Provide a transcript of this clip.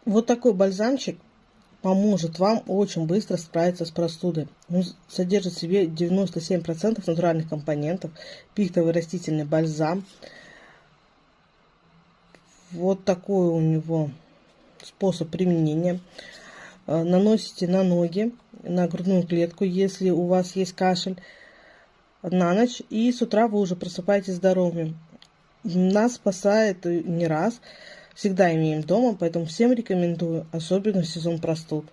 Вот такой бальзамчик поможет вам очень быстро справиться с простудой. Он содержит в себе 97% натуральных компонентов, пихтовый растительный бальзам. Вот такой у него способ применения. Наносите на ноги, на грудную клетку, если у вас есть кашель, на ночь, и с утра вы уже просыпаетесь здоровыми. Нас спасает не раз, всегда имеем дома, поэтому всем рекомендую, особенно в сезон простуд.